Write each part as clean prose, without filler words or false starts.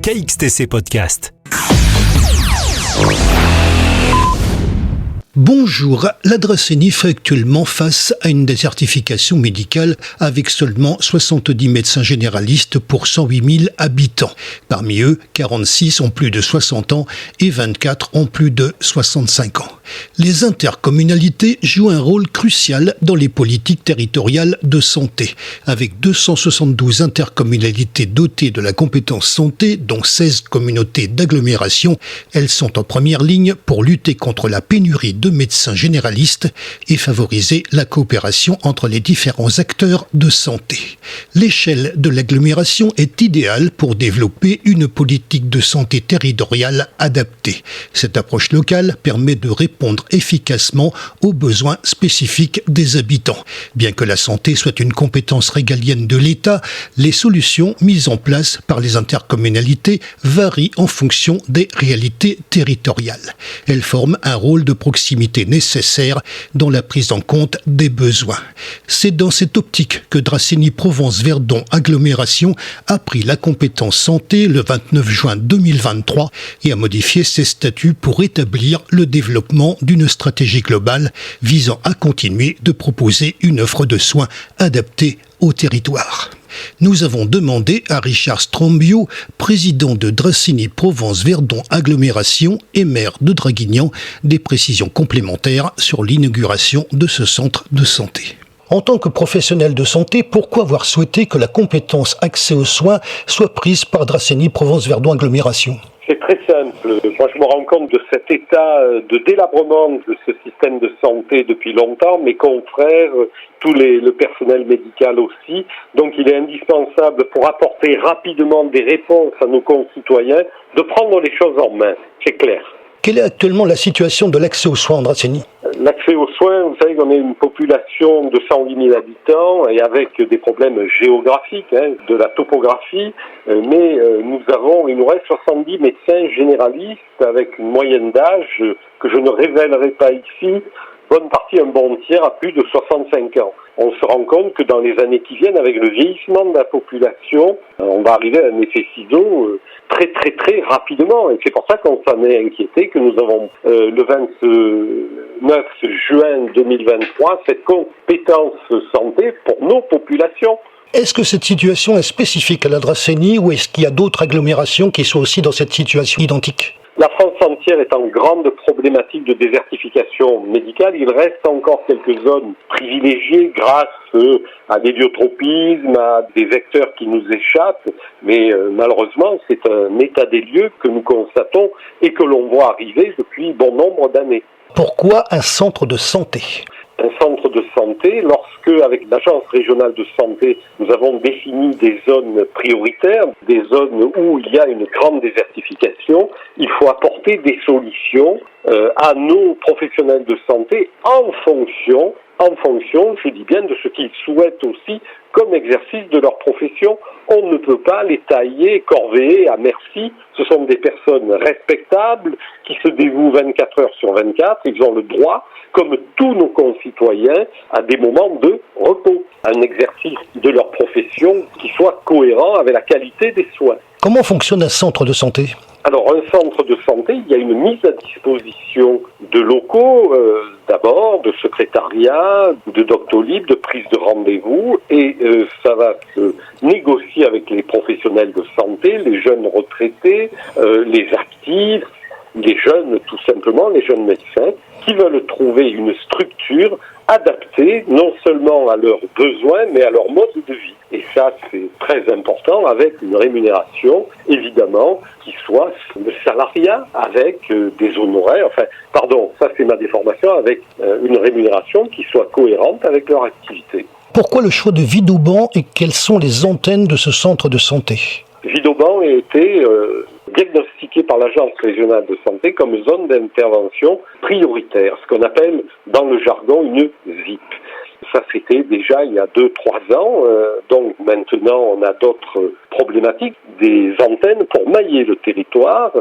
KXTC Podcast. Bonjour, la Dracénie fait actuellement face à une désertification médicale avec seulement 70 médecins généralistes pour 108 000 habitants. Parmi eux, 46 ont plus de 60 ans et 24 ont plus de 65 ans. Les intercommunalités jouent un rôle crucial dans les politiques territoriales de santé. Avec 272 intercommunalités dotées de la compétence santé, dont 16 communautés d'agglomération, elles sont en première ligne pour lutter contre la pénurie de médecins généralistes et favoriser la coopération entre les différents acteurs de santé. L'échelle de l'agglomération est idéale pour développer une politique de santé territoriale adaptée. Cette approche locale permet de répondre efficacement aux besoins spécifiques des habitants. Bien que la santé soit une compétence régalienne de l'État, les solutions mises en place par les intercommunalités varient en fonction des réalités territoriales. Elles forment un rôle de proximité nécessaire dans la prise en compte des besoins. C'est dans cette optique que Dracénie Provence-Verdon Agglomération a pris la compétence santé le 29 juin 2023 et a modifié ses statuts pour établir le développement d'une stratégie globale visant à continuer de proposer une offre de soins adaptée au territoire. Nous avons demandé à Richard Strombio, président de Dracénie Provence-Verdon Agglomération et maire de Draguignan, des précisions complémentaires sur l'inauguration de ce centre de santé. En tant que professionnel de santé, pourquoi avoir souhaité que la compétence accès aux soins soit prise par Dracénie Provence-Verdon Agglomération ? C'est très simple. Moi, je me rends compte de cet état de délabrement de ce système de santé depuis longtemps. Mes confrères, le personnel médical aussi. Donc, il est indispensable pour apporter rapidement des réponses à nos concitoyens de prendre les choses en main. C'est clair. Quelle est actuellement la situation de l'accès aux soins en Dracénie ? L'accès aux soins, vous savez qu'on est une population de 110 000 habitants et avec des problèmes géographiques, de la topographie, mais il nous reste 70 médecins généralistes avec une moyenne d'âge que je ne révélerai pas ici, bonne partie, un bon tiers, à plus de 65 ans. On se rend compte que dans les années qui viennent, avec le vieillissement de la population, on va arriver à un effet ciseau très très très rapidement. Et c'est pour ça qu'on s'en est inquiété, que nous avons le 29 juin 2023 cette compétence santé pour nos populations. Est-ce que cette situation est spécifique à la Dracénie ou est-ce qu'il y a d'autres agglomérations qui sont aussi dans cette situation identique ? La France entière est en grande problématique de désertification médicale. Il reste encore quelques zones privilégiées grâce à l'héliotropisme, à des vecteurs qui nous échappent. Mais malheureusement, c'est un état des lieux que nous constatons et que l'on voit arriver depuis bon nombre d'années. Pourquoi un centre de santé ? Un centre de santé, lorsque, avec l'Agence régionale de santé, nous avons défini des zones prioritaires, des zones où il y a une grande désertification, il faut apporter des solutions à nos professionnels de santé en fonction, je dis bien, de ce qu'ils souhaitent aussi comme exercice de leur profession. On ne peut pas les tailler, corvéer à merci. Ce sont des personnes respectables qui se dévouent 24 heures sur 24. Ils ont le droit, comme tous nos concitoyens, à des moments de repos, à un exercice de leur profession qui soit cohérent avec la qualité des soins. Comment fonctionne un centre de santé ? Alors, un centre de santé, il y a une mise à disposition de locaux, d'abord, de secrétariat, de Doctolib, de prise de rendez-vous, et ça va se négocier avec les professionnels de santé, les jeunes retraités, les actifs, les jeunes, tout simplement, les jeunes médecins, qui veulent trouver une structure adaptée non seulement à leurs besoins, mais à leur mode de vie. Et ça, c'est très important, avec une rémunération, évidemment, qui soit le salariat, avec des honoraires, ça c'est ma déformation, avec une rémunération qui soit cohérente avec leur activité. Pourquoi le choix de Vidauban et quelles sont les antennes de ce centre de santé ? Vidauban a été diagnostiqué par l'Agence régionale de santé comme zone d'intervention prioritaire, ce qu'on appelle dans le jargon une ZIP. Ça, c'était déjà il y a 2-3 ans. Donc maintenant, on a d'autres problématiques, des antennes pour mailler le territoire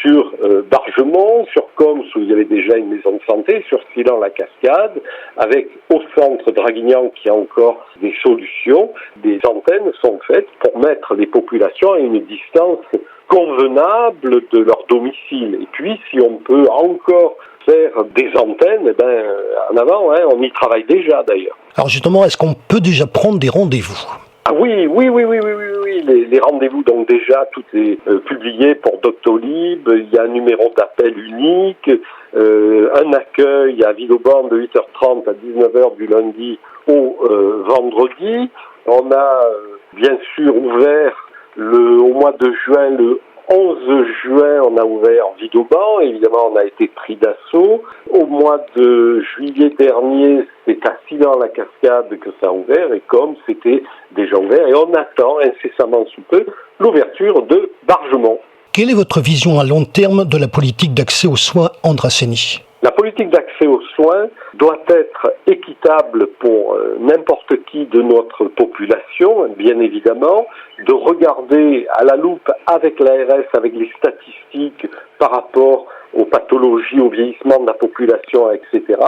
sur Bargemont, sur Coms, où il y avait déjà une maison de santé, sur Silan-la-Cascade, avec au centre Draguignan qui a encore des solutions. Des antennes sont faites pour mettre les populations à une distance convenable de leur domicile. Et puis, si on peut encore faire des antennes, en avant, on y travaille déjà d'ailleurs. Alors justement, est-ce qu'on peut déjà prendre des rendez-vous ? Ah oui. Les rendez-vous, donc déjà, tout est publié pour Doctolib. Il y a un numéro d'appel unique, un accueil à Villeauban de 8h30 à 19h du lundi au vendredi. On a bien sûr ouvert au mois de juin, le 11 juin, on a ouvert Villeauban. Évidemment, on a été pris d'assaut. Au mois de juillet dernier, c'est à Silan-la-Cascade que ça a ouvert. Et comme c'était déjà ouvert, et on attend incessamment sous peu l'ouverture de Bargemont. Quelle est votre vision à long terme de la politique d'accès aux soins Andrasseni ? La politique d'accès aux soins doit être équitable pour n'importe qui de notre population, bien évidemment, de regarder à la loupe avec l'ARS, avec les statistiques par rapport aux pathologies, au vieillissement de la population, etc.,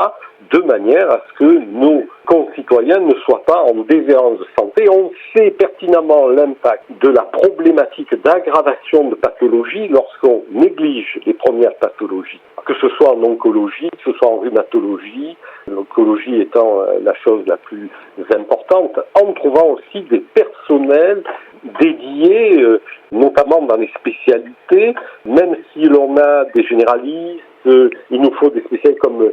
de manière à ce que nos concitoyens ne soient pas en déshérence de santé. On sait pertinemment l'impact de la problématique d'aggravation de pathologies lorsqu'on néglige les premières pathologies, que ce soit en oncologie, que ce soit en rhumatologie, l'oncologie étant la chose la plus importante, en trouvant aussi des personnels dédiés, notamment dans les spécialités, même si l'on a des généralistes, il nous faut des spécialistes comme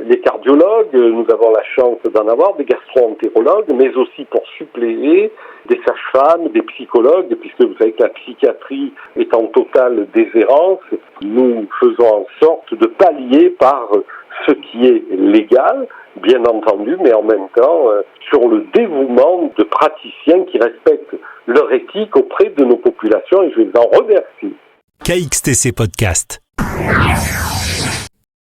les cardiologues, nous avons la chance d'en avoir, des gastro-entérologues, mais aussi pour suppléer des sages-femmes, des psychologues, puisque vous savez que la psychiatrie est en totale déshérence. Nous faisons en sorte de pallier par ce qui est légal, bien entendu, mais en même temps sur le dévouement de praticiens qui respectent leur éthique auprès de nos populations, et je les en remercie. KXTC Podcast.